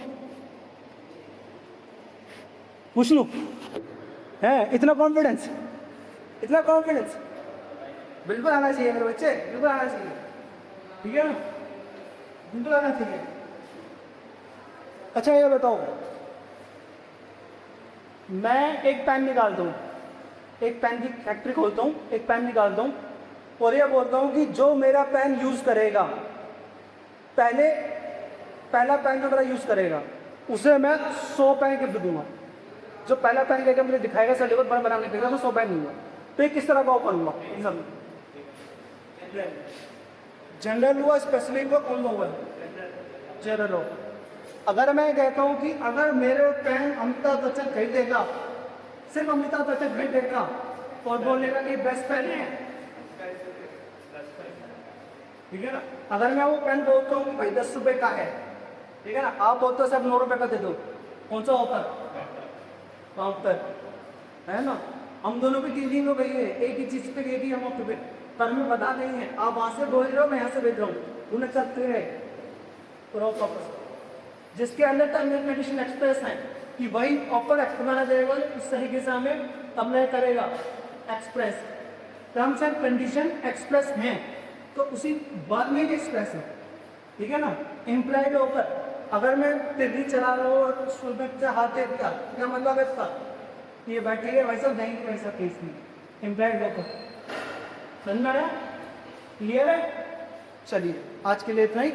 A: पूछ लूँ है इतना कॉन्फिडेंस इतना कॉन्फिडेंस बिल्कुल आना चाहिए मेरे बच्चे, बिल्कुल आना चाहिए, ठीक है ना, बिल्कुल आना चाहिए। अच्छा ये बताओ, मैं एक पेन निकालता हूँ, एक पेन की फैक्ट्री खोलता हूँ, एक पेन निकालता हूँ और ये बोलता हूँ कि जो मेरा पेन यूज़ करेगा, पहला पेन जो मेरा यूज़ करेगा उसे मैं 100 पेन गिफ्ट दूंगा। जो पहला पेन लेकर मुझे दिखाएगा सर लेवल पर बनाने देगा, मैं 100 पेन दूंगा। तो ये किस तरह का ऑफर हुआ? जनरल हुआ, स्पेशली हुआ, कौन हुआ? जनरल हो। अगर मैं कहता हूँ कि अगर मेरे पेन अमिताभ बच्चन खरीदेगा, सिर्फ अमिताभ बच्चन खरीदेगा और बोलेगा कि बेस्ट पेन है, ठीक है ना, अगर मैं वो पेन बोलता हूँ कि भाई 10 रुपए का है, ठीक है ना, आप बोलते हो सिर्फ 9 रुपए का दे दो, कौन सा ऑफर? ऑफर है ना। हम दोनों की थिंकिंग हो गई है, एक ही चीज पे गई थी हम ऑफर पे, पर मैं बता नहीं है, आप वहां से बोल रहे हो, मैं यहाँ से भेज रहा हूँ, उन्हें चलते हैं क्रॉप ऑफर जिसके अंदर टर्म एंड कंडीशन एक्सप्रेस है कि वही ऑफर एक्सप्रेस देगा, इस तरीके से हमें अप्लाई करेगा। Express terms and condition express हैं तो उसी बाद में एक्सप्रेस है, ठीक है ना। इम्प्लाइड ऑफर, अगर मैं टिड्डी चला रहा हूँ और स्टूडेंट से हाथ दे दिया, क्या मतलब है इसका? ये बैठे है वैसा नहीं, वैसा केस नहीं। इम्प्लाइड ऑफर समझ में आया? क्लियर है? चलिए आज के लिए इतना ही।